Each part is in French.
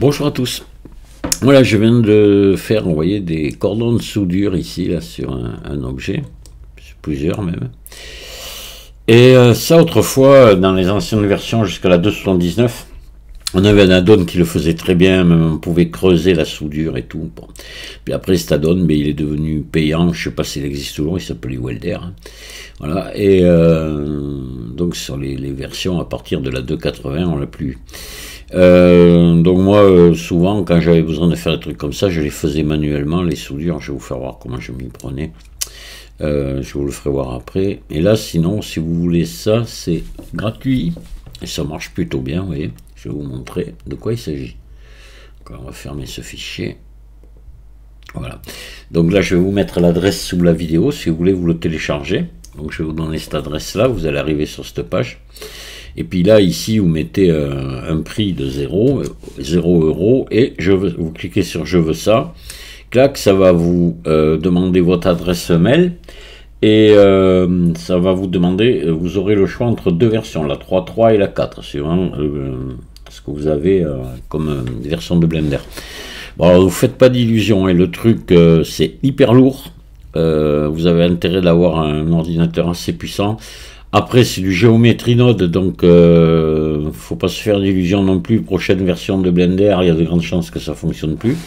Bonjour à tous. Voilà, je viens de faire, vous voyez, des cordons de soudure ici, là, sur un objet, plusieurs même. Et ça, autrefois, dans les anciennes versions jusqu'à la 279, on avait un add-on qui le faisait très bien, même on pouvait creuser la soudure et tout. Bon. Puis après, cet add-on, mais il est devenu payant, je ne sais pas s'il existe toujours, il s'appelait Welder. Hein. Voilà, et donc sur les versions à partir de la 280, on l'a plus. Donc moi, souvent, quand j'avais besoin de faire des trucs comme ça, je les faisais manuellement, les soudures. Je vais vous faire voir comment je m'y prenais. Je vous le ferai voir après. Et là, sinon, si vous voulez ça, c'est gratuit. Et ça marche plutôt bien, vous voyez. Je vais vous montrer de quoi il s'agit. On va fermer ce fichier. Voilà. Donc là, je vais vous mettre l'adresse sous la vidéo. Si vous voulez, vous le téléchargez. Donc je vais vous donner cette adresse-là. Vous allez arriver sur cette page. Et puis là, ici, vous mettez un prix de 0 €, et vous cliquez sur « Je veux ça ». Clac, ça va vous demander votre adresse mail, et ça va vous demander, vous aurez le choix entre deux versions, la 3.3 et la 4, suivant ce que vous avez comme version de Blender. Bon, alors, vous ne faites pas d'illusion, hein, le truc, c'est hyper lourd, vous avez intérêt d'avoir un ordinateur assez puissant. Après, c'est du Geometry Node, donc faut pas se faire d'illusions non plus. Prochaine version de Blender, il y a de grandes chances que ça fonctionne plus.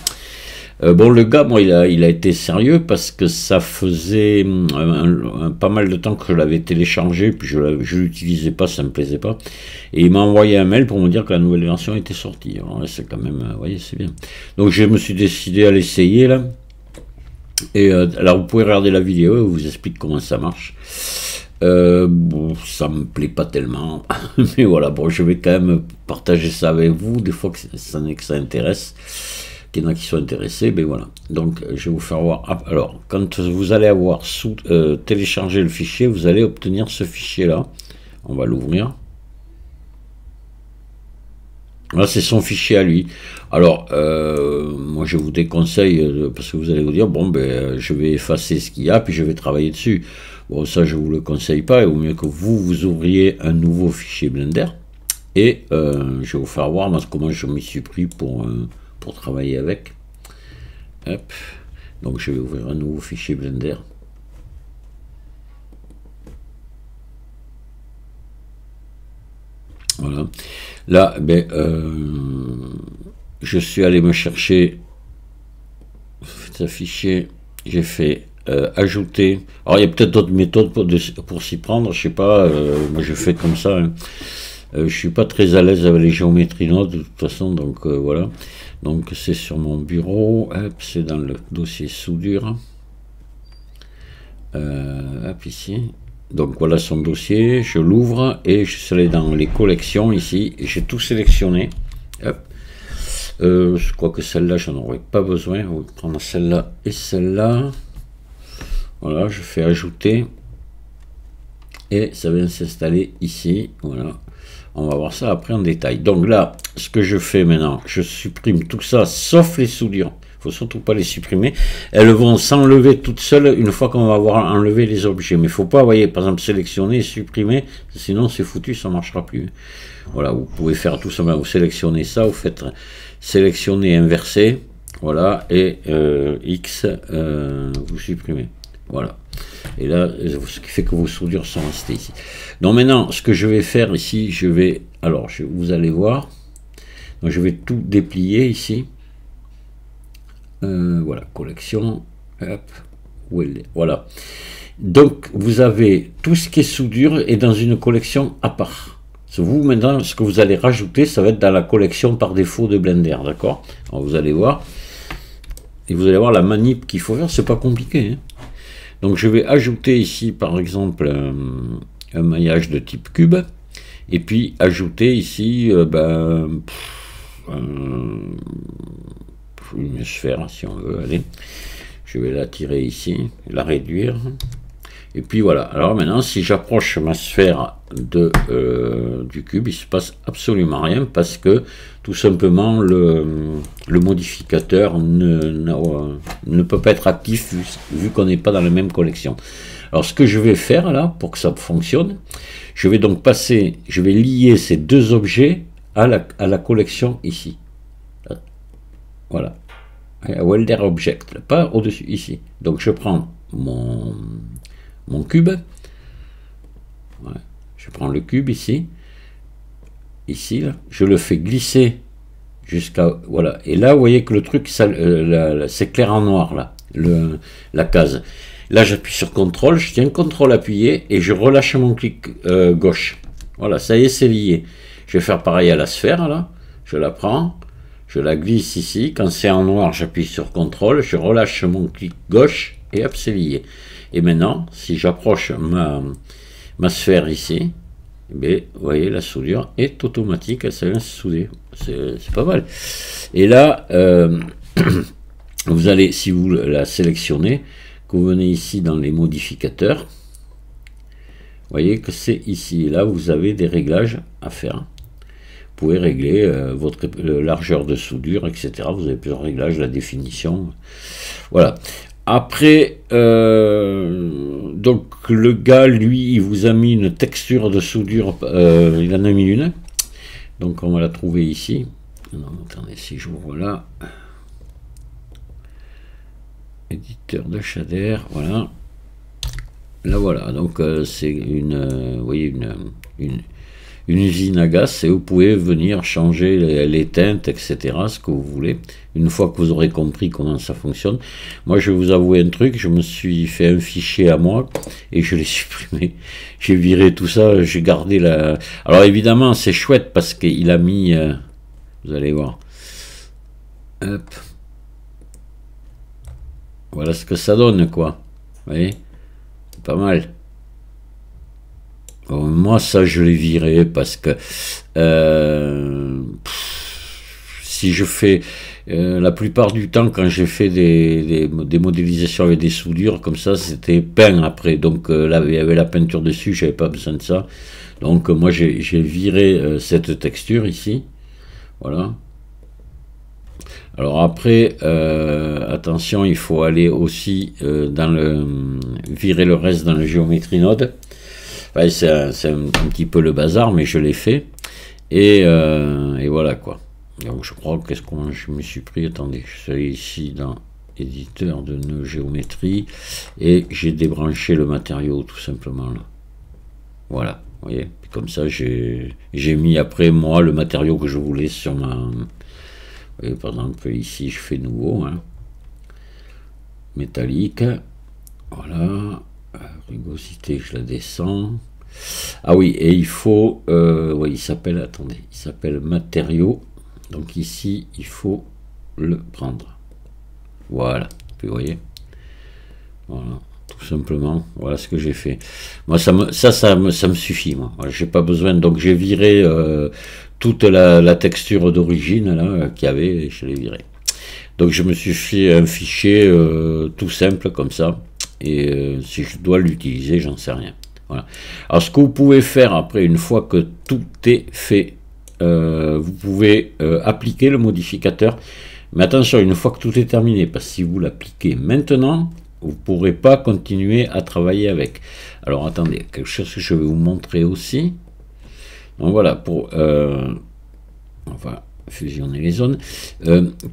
Bon, le gars, moi, il a été sérieux parce que ça faisait pas mal de temps que je l'avais téléchargé, puis je l'utilisais pas, ça me plaisait pas. Et il m'a envoyé un mail pour me dire que la nouvelle version était sortie. Alors là, c'est quand même, vous voyez, c'est bien. Donc je me suis décidé à l'essayer là. Et alors vous pouvez regarder la vidéo, je vous explique comment ça marche. Bon, ça me plaît pas tellement, mais voilà, bon, je vais quand même partager ça avec vous, des fois que ça intéresse, qu'il y en a qui sont intéressés, mais voilà, donc je vais vous faire voir. Alors, quand vous allez avoir téléchargé le fichier, vous allez obtenir ce fichier là, on va l'ouvrir. Là, c'est son fichier à lui. Alors, moi, je vous déconseille, parce que vous allez vous dire, bon, ben, je vais effacer ce qu'il y a, puis je vais travailler dessus. Bon, ça, je ne vous le conseille pas. Il vaut mieux que vous ouvriez un nouveau fichier Blender. Et je vais vous faire voir comment je m'y suis pris pour travailler avec. Hop. Donc, je vais ouvrir un nouveau fichier Blender. Voilà. Là, ben, je suis allé me chercher ce fichier. J'ai fait ajouter. Alors, il y a peut-être d'autres méthodes pour s'y prendre. Je sais pas. Moi, je fais comme ça. Hein. Je suis pas très à l'aise avec les géométries Node de toute façon. Donc, voilà. Donc, c'est sur mon bureau. C'est dans le dossier soudure. Hop, ici. Donc voilà son dossier, je l'ouvre et je suis allé dans les collections ici, et j'ai tout sélectionné. Hop. Je crois que celle-là, j'en aurais pas besoin. On va prendre celle-là et celle-là. Voilà, je fais ajouter. Et ça vient s'installer ici. Voilà. On va voir ça après en détail. Donc là, ce que je fais maintenant, je supprime tout ça, sauf les soudures. Il ne faut surtout pas les supprimer. Elles vont s'enlever toutes seules une fois qu'on va avoir enlevé les objets. Mais il ne faut pas, vous voyez, par exemple, sélectionner, supprimer, sinon c'est foutu, ça ne marchera plus. Voilà, vous pouvez faire tout ça, vous sélectionnez ça, vous faites sélectionner, inverser, voilà, et X, vous supprimez. Voilà. Et là, ce qui fait que vos soudures sont restées ici. Donc maintenant, ce que je vais faire ici, alors, vous allez voir, donc je vais tout déplier ici. Voilà, collection, hop, voilà. Donc, vous avez tout ce qui est soudure est dans une collection à part. Vous, maintenant, ce que vous allez rajouter, ça va être dans la collection par défaut de Blender, d'accord? Alors, vous allez voir, et vous allez voir la manip qu'il faut faire, c'est pas compliqué, hein. Donc, je vais ajouter ici, par exemple, un maillage de type cube, et puis ajouter ici, une sphère, si on veut, allez, je vais la tirer ici, la réduire, et puis voilà. Alors maintenant, si j'approche ma sphère du cube, il se passe absolument rien, parce que tout simplement le modificateur ne peut pas être actif vu qu'on n'est pas dans la même collection. Alors ce que je vais faire là, pour que ça fonctionne, je vais donc je vais lier ces deux objets à la collection ici. Voilà. Welder Object, pas au-dessus, ici. Donc je prends mon cube. Ouais. Je prends le cube ici. Ici, là. Je le fais glisser jusqu'à... Voilà. Et là, vous voyez que le truc, c'est clair en noir, là. La case. Là, j'appuie sur CTRL, je tiens CTRL appuyé et je relâche mon clic gauche. Voilà, ça y est, c'est lié. Je vais faire pareil à la sphère, là. Je la prends, je la glisse ici. Quand c'est en noir, j'appuie sur CTRL, je relâche mon clic gauche et hop, c'est lié. Et maintenant, si j'approche ma sphère ici, vous voyez, la soudure est automatique, elle vient se souder. C'est pas mal. Et là, vous allez, si vous la sélectionnez, que vous venez ici dans les modificateurs, vous voyez que c'est ici. Et là, vous avez des réglages à faire. Vous pouvez régler votre largeur de soudure, etc. Vous avez plusieurs réglages, la définition. Voilà. Après, donc le gars, lui, il vous a mis une texture de soudure. Il en a mis une. Donc on va la trouver ici. Non, attendez, si j'ouvre là. Éditeur de shader, voilà. Là voilà, donc c'est vous voyez une usine à gaz et vous pouvez venir changer les teintes, etc. ce que vous voulez. Une fois que vous aurez compris comment ça fonctionne. Moi je vais vous avouer un truc, je me suis fait un fichier à moi et je l'ai supprimé. J'ai viré tout ça, j'ai gardé la... Alors évidemment c'est chouette parce qu'il a mis... vous allez voir. Hop. Voilà ce que ça donne, quoi. Vous voyez? C'est pas mal. Bon, moi, ça, je l'ai viré parce que si je fais... la plupart du temps, quand j'ai fait des modélisations avec des soudures, comme ça, c'était peint après. Donc là, il y avait la peinture dessus, j'avais pas besoin de ça. Donc moi, j'ai viré cette texture ici. Voilà. Alors après, attention, il faut aller aussi virer le reste dans le Geometry Node. Enfin, c'est un petit peu le bazar, mais je l'ai fait. Et voilà quoi. Donc je crois qu'est-ce que je me suis pris. Attendez, je suis allé ici dans éditeur de nœuds géométrie et j'ai débranché le matériau tout simplement là. Voilà, vous voyez. Comme ça, j'ai mis après moi le matériau que je voulais sur ma... Et par exemple ici je fais nouveau hein. Métallique, voilà, rugosité je la descends. Ah oui, et il faut oui, il s'appelle, attendez, il s'appelle matériaux, donc ici il faut le prendre, voilà, puis vous voyez, voilà, tout simplement, voilà ce que j'ai fait. Moi ça me suffit, moi, voilà, j'ai pas besoin, donc j'ai viré toute la texture d'origine là qu'il y avait, et je l'ai viré. Donc je me suis fait un fichier tout simple comme ça, et si je dois l'utiliser, j'en sais rien. Voilà. Alors ce que vous pouvez faire après, une fois que tout est fait, vous pouvez appliquer le modificateur, mais attention, une fois que tout est terminé, parce que si vous l'appliquez maintenant, vous ne pourrez pas continuer à travailler avec. Alors attendez, quelque chose que je vais vous montrer aussi. Donc voilà, on va fusionner les zones.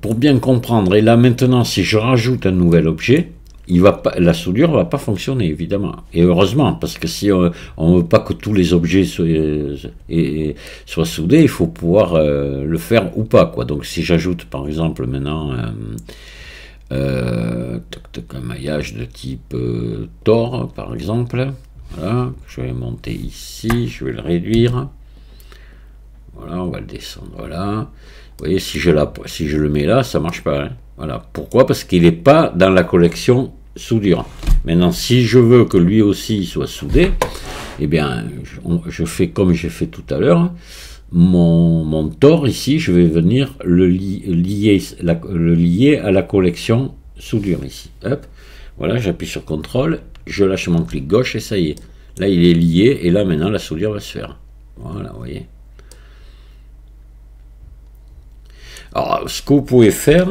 Pour bien comprendre, et là maintenant, si je rajoute un nouvel objet, la soudure ne va pas fonctionner, évidemment. Et heureusement, parce que si on ne veut pas que tous les objets soient soudés, il faut pouvoir le faire ou pas, quoi. Donc si j'ajoute par exemple maintenant un maillage de type Tor, par exemple, voilà, je vais monter ici, je vais le réduire. Voilà, on va le descendre, voilà. Vous voyez, si je le mets là, ça marche pas. Hein. Voilà. Pourquoi? Parce qu'il n'est pas dans la collection soudure. Maintenant, si je veux que lui aussi soit soudé, eh bien, je fais comme j'ai fait tout à l'heure. Mon Tor ici, je vais venir le lier à la collection soudure ici. Hop. Voilà, j'appuie sur CTRL, je lâche mon clic gauche et ça y est. Là, il est lié et là, maintenant, la soudure va se faire. Voilà, vous voyez. Alors, ce que vous pouvez faire,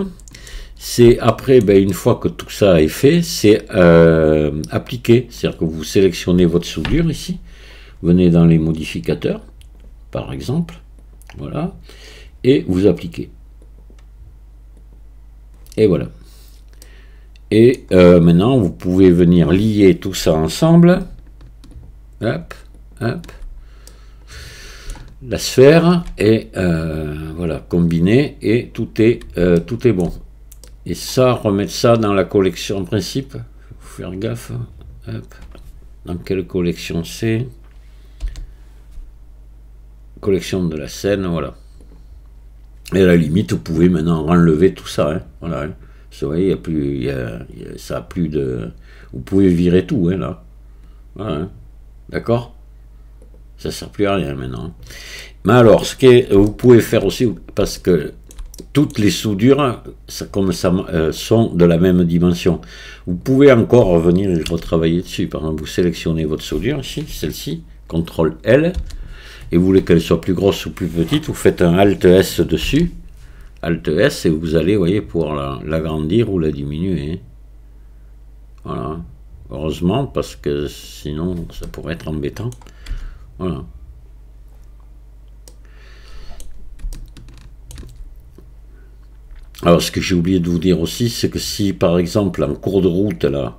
c'est après, une fois que tout ça est fait, c'est appliquer. C'est-à-dire que vous sélectionnez votre soudure ici, venez dans les modificateurs, par exemple, voilà, et vous appliquez. Et voilà. Et maintenant, vous pouvez venir lier tout ça ensemble. Hop, hop. La sphère, et voilà, combiner, et tout est bon. Et ça, remettre ça dans la collection en principe. Faut faire gaffe. Hop. Dans quelle collection c'est? Collection de la scène, voilà. Et à la limite, vous pouvez maintenant enlever tout ça. Hein, voilà. Hein. Vous voyez, il y a plus, ça a plus de. Vous pouvez virer tout, hein, là. Voilà. Hein. D'accord? Ça ne sert plus à rien maintenant. Mais alors, ce que vous pouvez faire aussi, parce que toutes les soudures sont de la même dimension. Vous pouvez encore revenir et retravailler dessus. Par exemple, vous sélectionnez votre soudure ici, celle-ci, CTRL L, et vous voulez qu'elle soit plus grosse ou plus petite, vous faites un Alt S dessus, Alt S, et vous allez, vous voyez, pouvoir l'agrandir ou la diminuer. Voilà. Heureusement, parce que sinon, ça pourrait être embêtant. Voilà. Alors, ce que j'ai oublié de vous dire aussi, c'est que si, par exemple, en cours de route, là,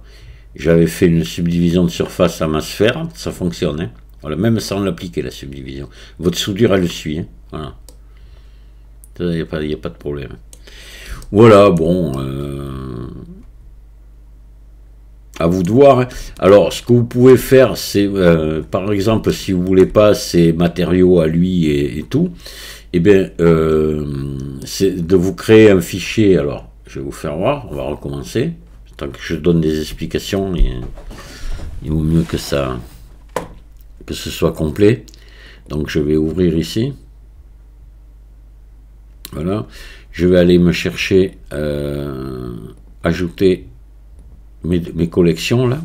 j'avais fait une subdivision de surface à ma sphère, ça fonctionne, hein. Voilà, même sans l'appliquer, la subdivision. Votre soudure, elle le suit, hein. Voilà. Il n'y a pas de problème. Voilà, bon... à vous de voir. Hein. Alors, ce que vous pouvez faire, c'est, par exemple, si vous voulez pas ces matériaux à lui et tout, eh bien, c'est de vous créer un fichier. Alors, je vais vous faire voir, on va recommencer. Tant que je donne des explications, il vaut mieux que ça, que ce soit complet. Donc, je vais ouvrir ici. Voilà. Je vais aller me chercher, ajouter mes collections, là.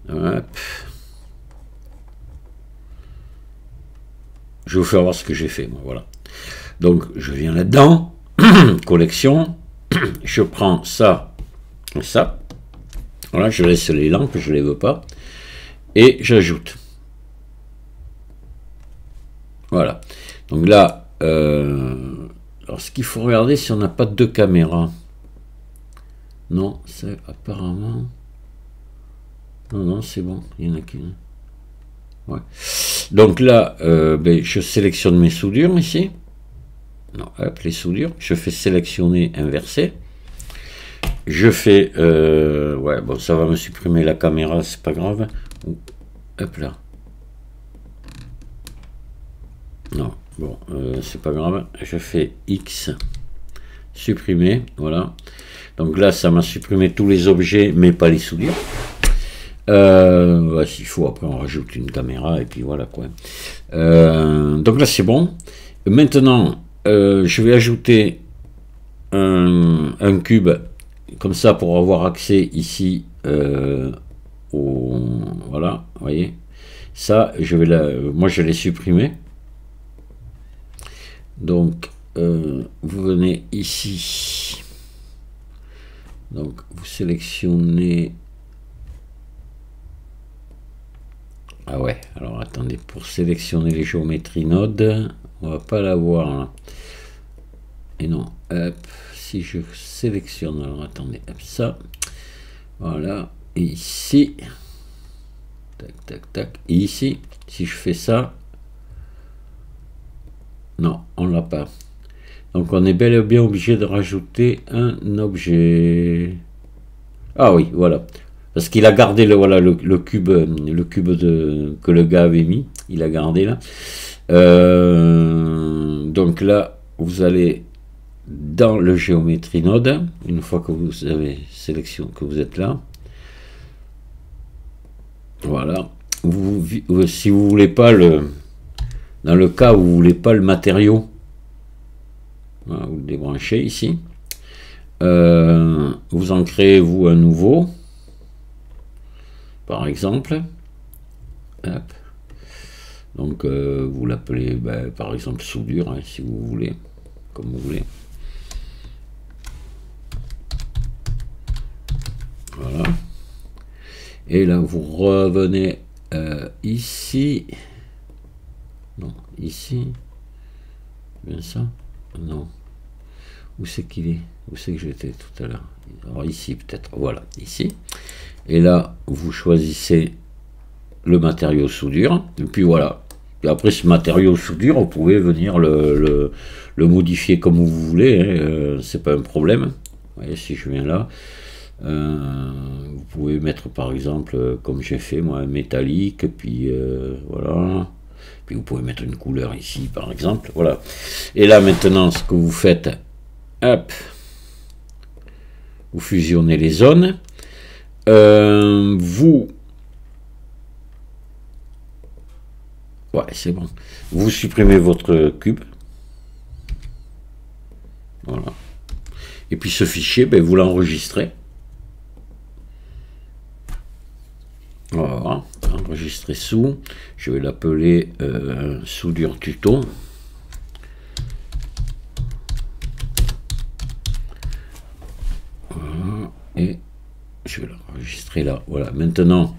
Hop. Je vais vous faire voir ce que j'ai fait, moi, voilà. Donc, je viens là-dedans, collection, je prends ça et ça. Voilà, je laisse les lampes, je ne les veux pas. Et j'ajoute. Voilà. Donc là, alors ce qu'il faut regarder, si on n'a pas deux caméras. Non, c'est apparemment... Non, non, c'est bon, il n'y en a qu'une. Ouais. Donc là, ben, je sélectionne mes soudures ici. Non, hop, les soudures. Je fais sélectionner, inverser. Je fais... ouais, bon, ça va me supprimer la caméra, c'est pas grave. Hop là. Non, bon, c'est pas grave. Je fais X, supprimer, voilà. Donc là, ça m'a supprimé tous les objets, mais pas les soudures. Ouais, s'il faut, après on rajoute une caméra, et puis voilà quoi. Donc là, c'est bon. Maintenant, je vais ajouter un cube, comme ça, pour avoir accès ici au... Voilà, vous voyez. Ça, je vais moi, je l'ai supprimé. Donc, vous venez ici. Donc, vous sélectionnez... Ah ouais, alors attendez, pour sélectionner les géométries nodes, on va pas l'avoir là. Et non, hop, si je sélectionne, alors attendez, hop, ça, voilà, et ici, tac, tac, tac, et ici, si je fais ça, non, on l'a pas. Donc on est bel et bien obligé de rajouter un objet. Ah oui, voilà. Parce qu'il a gardé voilà, le cube que le gars avait mis. Il a gardé là. Donc là, vous allez dans le géométrie node. Une fois que vous avez sélectionné, que vous êtes là. Voilà. Si vous voulez pas dans le cas où vous voulez pas le matériau, voilà, vous le débranchez ici. Vous en créez vous un nouveau. Par exemple, hop. Donc vous l'appelez ben, par exemple soudure, hein, si vous voulez, comme vous voulez. Voilà. Et là vous revenez ici. Non, ici. Bien ça. Non. Où c'est qu'il est? Où c'est que j'étais tout à l'heure? Alors ici peut-être, voilà, ici. Et là, vous choisissez le matériau soudure, et puis voilà. Et après ce matériau soudure, vous pouvez venir le modifier comme vous voulez, hein, c'est pas un problème. Vous voyez, si je viens là, vous pouvez mettre par exemple, comme j'ai fait moi, un métallique, puis voilà. Puis vous pouvez mettre une couleur ici par exemple, voilà. Et là maintenant, ce que vous faites, hop, vous fusionnez les zones, ouais, c'est bon. Vous supprimez votre cube. Voilà. Et puis ce fichier, ben, vous l'enregistrez. Voilà. Enregistrer sous. Je vais l'appeler soudure tuto. Voilà. Et je vais l'enregistrer là. Voilà. Maintenant,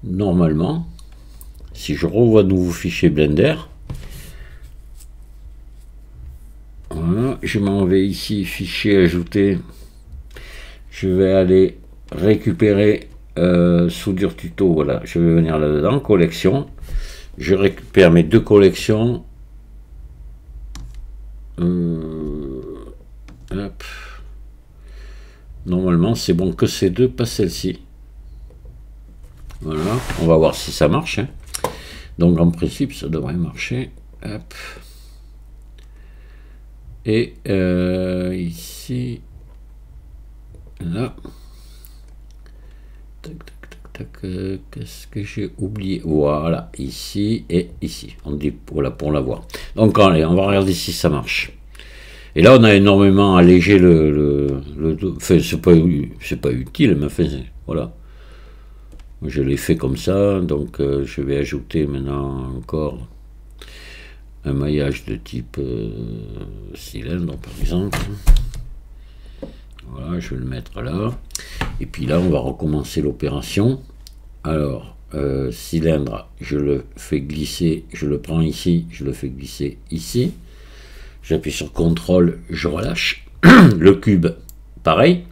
normalement, si je revois nouveau fichier Blender, voilà, je m'en vais ici, fichier ajouté, je vais aller récupérer soudure tuto, voilà, je vais venir là-dedans, collection, je récupère mes deux collections, hop. Normalement c'est bon que ces deux, pas celle-ci, voilà, on va voir si ça marche, hein. Donc en principe ça devrait marcher, hop. Et ici, là, tac, tac, tac, tac, qu'est-ce que j'ai oublié? Voilà, ici et ici. On dit voilà pour l'avoir. Donc allez, on va regarder si ça marche. Et là, on a énormément allégé enfin, c'est pas utile, mais enfin, voilà. Je l'ai fait comme ça, donc je vais ajouter maintenant encore un maillage de type cylindre par exemple. Voilà, je vais le mettre là. Et puis là, on va recommencer l'opération. Alors, cylindre, je le fais glisser, je le prends ici, je le fais glisser ici. J'appuie sur CTRL, je relâche. Le cube, pareil.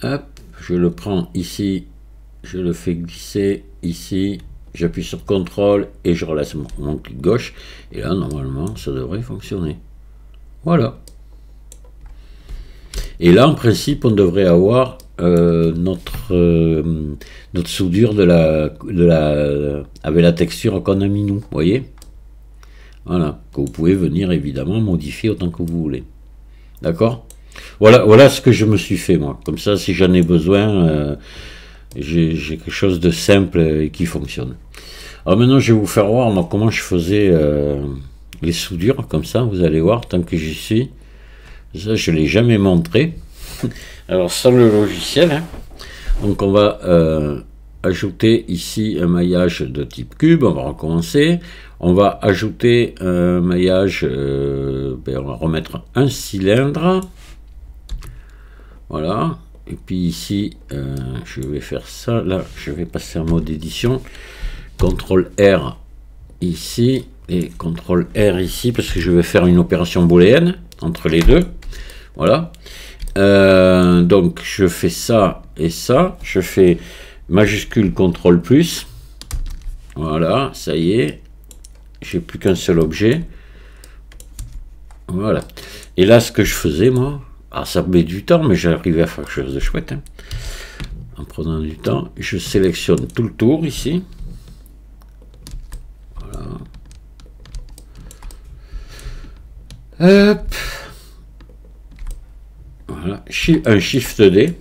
Hop, je le prends ici, je le fais glisser ici. J'appuie sur CTRL et je relâche mon clic gauche. Et là, normalement, ça devrait fonctionner. Voilà. Et là, en principe, on devrait avoir notre soudure avec la texture qu'on a mis nous. Vous voyez? Voilà. Que vous pouvez venir, évidemment, modifier autant que vous voulez. D'accord? Voilà ce que je me suis fait, moi. Comme ça, si j'en ai besoin... j'ai quelque chose de simple et qui fonctionne. Alors maintenant, je vais vous faire voir moi, comment je faisais les soudures, comme ça, vous allez voir, tant que j'y suis. Ça, je ne l'ai jamais montré. Alors, sans le logiciel, hein. Donc on va ajouter ici un maillage de type cube, on va recommencer. On va ajouter un maillage, on va remettre un cylindre. Voilà. Et puis ici, je vais faire ça. Là, je vais passer en mode édition. CTRL R ici et CTRL R ici parce que je vais faire une opération booléenne entre les deux. Voilà. Donc, je fais ça et ça. Je fais majuscule CTRL plus. Voilà, ça y est. J'ai plus qu'un seul objet. Voilà. Et là, ce que je faisais, moi... Ah, ça met du temps, mais j'arrivais à faire quelque chose de chouette. Hein. En prenant du temps, je sélectionne tout le tour ici. Voilà. Hop. Voilà. Un Shift D.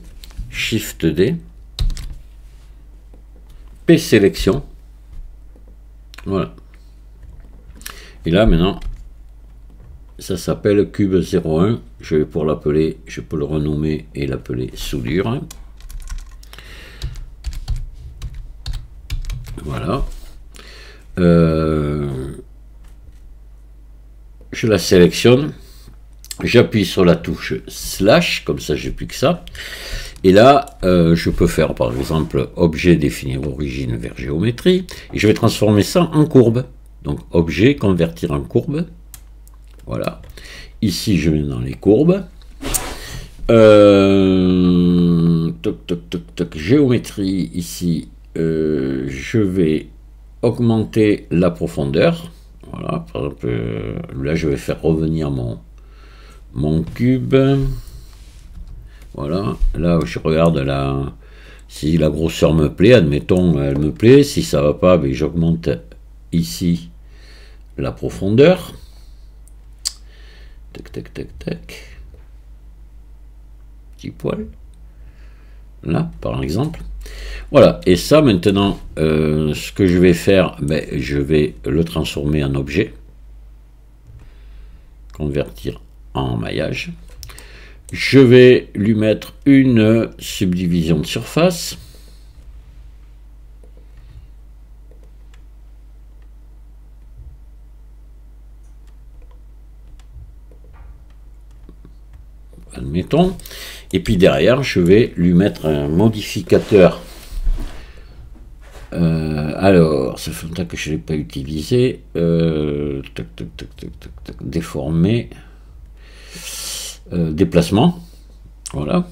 Shift D. P sélection. Voilà. Et là, maintenant... Ça s'appelle cube 01. Je vais pour l'appeler, je peux le renommer et l'appeler soudure. Voilà. Je la sélectionne. J'appuie sur la touche slash, comme ça j'ai plus que ça. Et là, je peux faire par exemple objet définir origine vers géométrie. Et je vais transformer ça en courbe. Donc objet convertir en courbe. Voilà. ici je vais dans les courbes. Toc, toc, toc, toc, géométrie, ici, je vais augmenter la profondeur. Voilà, par exemple, là je vais faire revenir mon cube. Voilà, là je regarde si la grosseur me plaît, admettons, elle me plaît. Si ça va pas, ben, j'augmente ici la profondeur. Tac, tac, tac, tac. Petit poil. Là, par exemple. Voilà, et ça maintenant, ce que je vais faire, ben, je vais le transformer en objet. Convertir en maillage. Je vais lui mettre une subdivision de surface. Admettons. Et puis derrière, je vais lui mettre un modificateur. Alors, ça fait longtemps que je ne l'ai pas utilisé. Tac, tac, tac, tac, tac, tac, déformer. Déplacement. Voilà.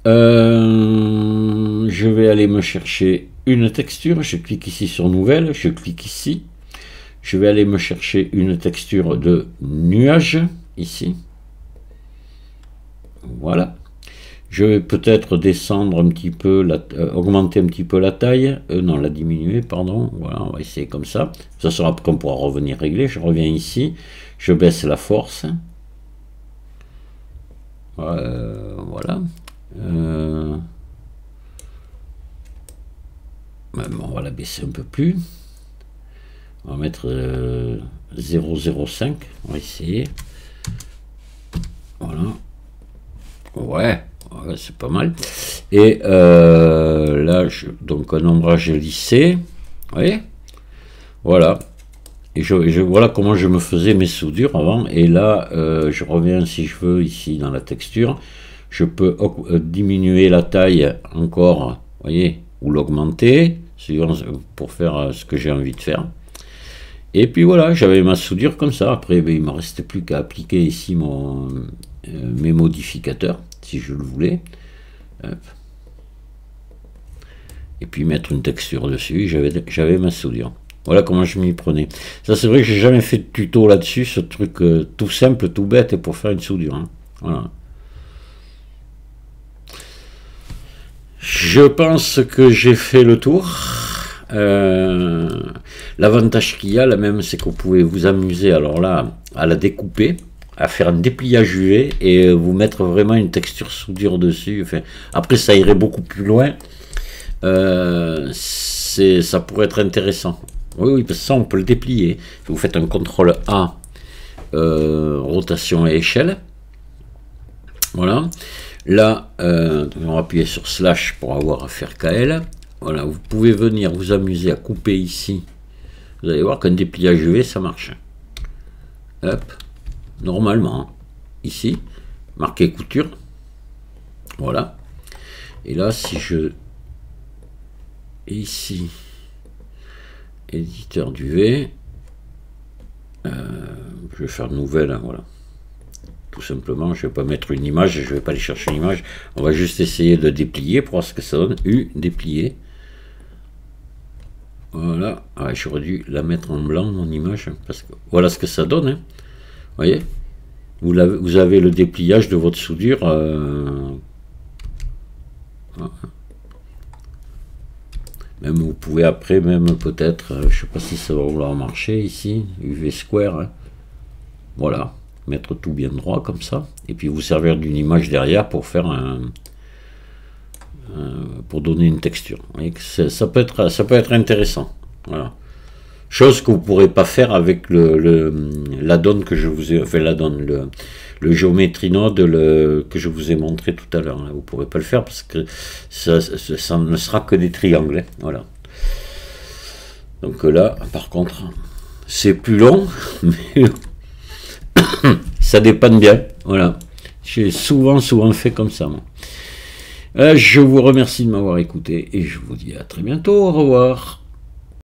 Je vais aller me chercher une texture. Je clique ici sur Nouvelle. Je clique ici. Je vais aller me chercher une texture de nuage. Ici. Voilà. Je vais peut-être descendre un petit peu, augmenter un petit peu la taille. Non, la diminuer, pardon. Voilà, on va essayer comme ça. Ça sera qu'on pourra revenir régler. Je reviens ici. Je baisse la force. Voilà. Même on va la baisser un peu plus. On va mettre 0,05. On va essayer. Voilà. Ouais, c'est pas mal. Et là, donc un ombrage lissé. Vous voyez? Voilà. Et voilà comment je me faisais mes soudures avant. Et là, je reviens si je veux ici dans la texture. Je peux diminuer la taille encore, vous voyez, ou l'augmenter, pour faire ce que j'ai envie de faire. Et puis voilà, j'avais ma soudure comme ça. Après, ben, il ne me restait plus qu'à appliquer ici mes modificateurs, si je le voulais. Hop. Et puis mettre une texture dessus. J'avais ma soudure. Voilà comment je m'y prenais. Ça, c'est vrai que j'ai jamais fait de tuto là-dessus, ce truc tout simple, tout bête, pour faire une soudure. Hein. Voilà. Je pense que j'ai fait le tour. L'avantage qu'il y a là même, c'est que vous pouvez vous amuser, alors là, à la découper, à faire un dépliage UV et vous mettre vraiment une texture soudure dessus. Enfin, après, ça irait beaucoup plus loin. Ça pourrait être intéressant. Oui, parce que ça, on peut le déplier. Vous faites un CTRL A, rotation et échelle. Voilà. Là, on va appuyer sur slash pour avoir à faire KL. Voilà, vous pouvez venir vous amuser à couper ici. Vous allez voir qu'un dépliage UV, ça marche. Hop. Normalement, ici, marqué couture. Voilà. Et là, si je... Ici... éditeur d'UV, je vais faire nouvelle, hein, voilà, tout simplement. Je vais pas mettre une image, je vais pas aller chercher une image, on va juste essayer de déplier pour voir ce que ça donne. Déplier, voilà. J'aurais dû la mettre en blanc, mon image, parce que voilà ce que ça donne, hein. Voyez, vous avez le dépliage de votre soudure. Voilà. Même vous pouvez après, même peut-être, je sais pas si ça va vouloir marcher ici, UV Square, hein. Voilà, mettre tout bien droit comme ça, et puis vous servir d'une image derrière pour faire pour donner une texture. Ça peut être intéressant. Voilà. Chose que vous pourrez pas faire avec l'add-on que je vous ai, enfin l'add-on, le géométrie node que je vous ai montré tout à l'heure. Vous ne pourrez pas le faire parce que ça ne sera que des triangles. Hein. Voilà. Donc là, par contre, c'est plus long, mais ça dépanne bien. Voilà. J'ai souvent fait comme ça. Moi. Je vous remercie de m'avoir écouté et je vous dis à très bientôt. Au revoir.